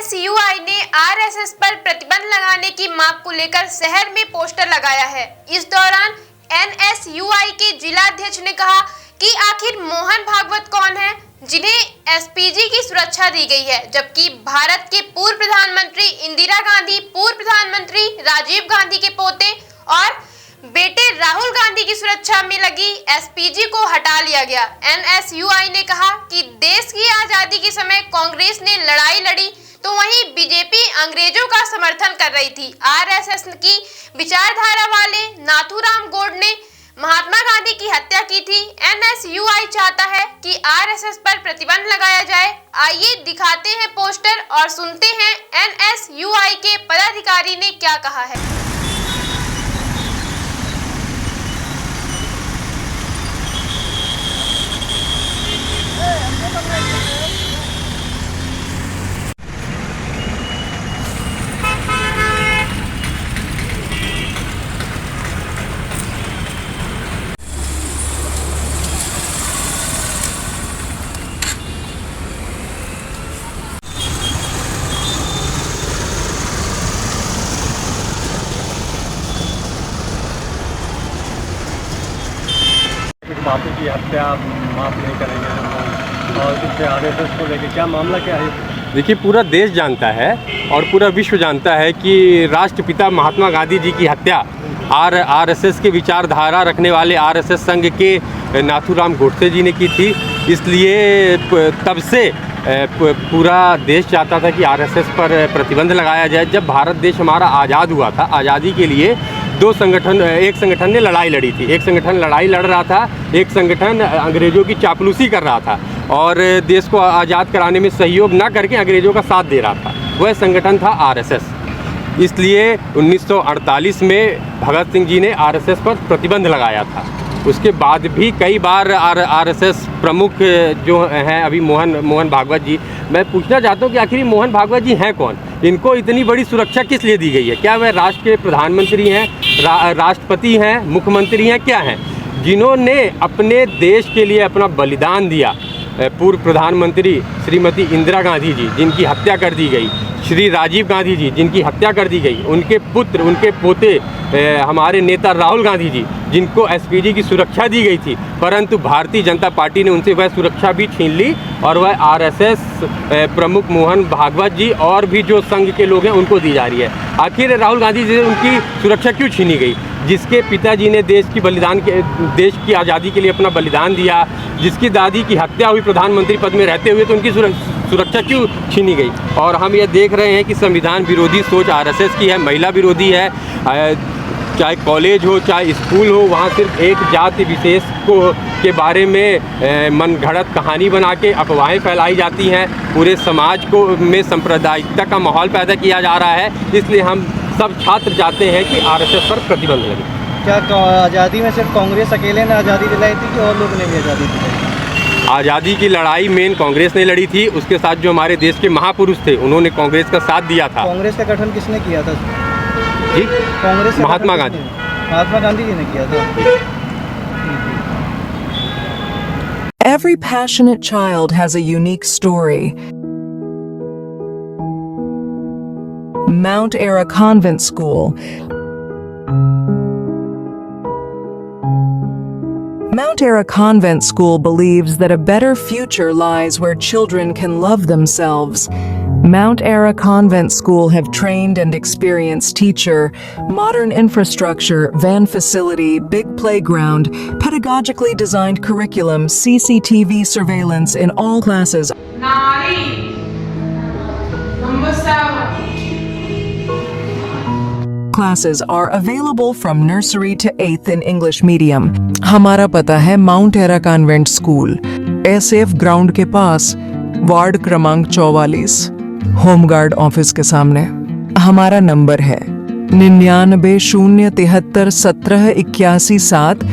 NSUI ने RSS पर प्रतिबंध लगाने की मांग को लेकर शहर में पोस्टर लगाया है। इस दौरान एनएसयूआई के जिलाध्यक्ष ने कहा कि आखिर मोहन भागवत कौन है जिन्हें एसपीजी की सुरक्षा दी गई है, जबकि भारत के पूर्व प्रधानमंत्री इंदिरा गांधी, पूर्व प्रधानमंत्री राजीव गांधी के पोते और बेटे राहुल गांधी की सुरक्षा में लगी एसपीजी को हटा लिया गया। एनएसयूआई ने कहा कि देश की आजादी के समय कांग्रेस ने लड़ाई लड़ी तो वहीं बीजेपी अंग्रेजों का समर्थन कर रही थी। आरएसएस की विचारधारा वाले नाथूराम गौड़ ने महात्मा गांधी की हत्या की थी। एनएसयूआई चाहता है कि आरएसएस पर प्रतिबंध लगाया जाए। आइए दिखाते हैं पोस्टर और सुनते हैं एनएसयूआई के पदाधिकारी ने क्या कहा है। बापू की हत्या माफ नहीं करेंगे हम, और इससे आरएसएस को लेकर क्या मामला क्या है? देखिए, पूरा देश जानता है और पूरा विश्व जानता है कि राष्ट्रपिता महात्मा गांधी जी की हत्या आरएसएस के विचारधारा रखने वाले आरएसएस संघ के नाथूराम गोडसे जी ने की थी। इसलिए तब से पूरा देश चाहता था कि आरएसएस पर प्रतिबंध लगाया जाए। जब भारत देश हमारा आज़ाद हुआ था, आज़ादी के लिए एक संगठन ने लड़ाई लड़ी थी। एक संगठन लड़ाई लड़ रहा था, एक संगठन अंग्रेज़ों की चापलूसी कर रहा था और देश को आज़ाद कराने में सहयोग ना करके अंग्रेज़ों का साथ दे रहा था। वह संगठन था आरएसएस। इसलिए 1948 में भगत सिंह जी ने आरएसएस पर प्रतिबंध लगाया था। उसके बाद भी कई बार आरएसएस प्रमुख जो हैं अभी मोहन भागवत जी, मैं पूछना चाहता हूँ कि आखिर मोहन भागवत जी हैं कौन? इनको इतनी बड़ी सुरक्षा किस लिए दी गई है? क्या वह राष्ट्र के प्रधानमंत्री हैं, राष्ट्रपति हैं, मुख्यमंत्री हैं, क्या हैं जिन्होंने अपने देश के लिए अपना बलिदान दिया? पूर्व प्रधानमंत्री श्रीमती इंदिरा गांधी जी जिनकी हत्या कर दी गई, श्री राजीव गांधी जी जिनकी हत्या कर दी गई, उनके पुत्र, उनके पोते हमारे नेता राहुल गांधी जी जिनको एसपीजी की सुरक्षा दी गई थी, परंतु भारतीय जनता पार्टी ने उनसे वह सुरक्षा भी छीन ली और वह आरएसएस प्रमुख मोहन भागवत जी और भी जो संघ के लोग हैं उनको दी जा रही है। आखिर राहुल गांधी जी से उनकी सुरक्षा क्यों छीनी गई? जिसके पिताजी ने देश की आज़ादी के लिए अपना बलिदान दिया, जिसकी दादी की हत्या हुई प्रधानमंत्री पद में रहते हुए, तो उनकी सुरक्षा क्यों छीनी गई? और हम ये देख रहे हैं कि संविधान विरोधी सोच आरएसएस की है, महिला विरोधी है। चाहे कॉलेज हो, चाहे स्कूल हो, वहाँ सिर्फ एक जाति विशेष के बारे में मनगढ़ंत कहानी बना के अफवाहें फैलाई जाती हैं। पूरे समाज में सांप्रदायिकता का माहौल पैदा किया जा रहा है। इसलिए हम सब छात्र चाहते हैं कि आरएसएस पर प्रतिबंध लगे। क्या आज़ादी में सिर्फ कांग्रेस अकेले ने आज़ादी दिलाई थी कि और लोगों ने भी आज़ादी दिलाई? आज़ादी की लड़ाई मेन कांग्रेस ने लड़ी थी। उसके साथ जो हमारे देश के महापुरुष थे उन्होंने कांग्रेस का साथ दिया था। कांग्रेस का गठन किसने किया था जी? कांग्रेस महात्मा गांधी जी ने किया था। Every passionate child has a unique story. Mount Ara Convent School. Mount Ara Convent School believes that a better future lies where children can love themselves. Mount Ara Convent School have trained and experienced teacher, modern infrastructure, van facility, big playground, pedagogically designed curriculum, CCTV surveillance in all classes. Classes are available from nursery to 8th in English medium. हमारा पता है mount era convent school, SF ground के पास, ward क्रमांक 44, home guard office के सामने। हमारा number है 99 073 17 81 7।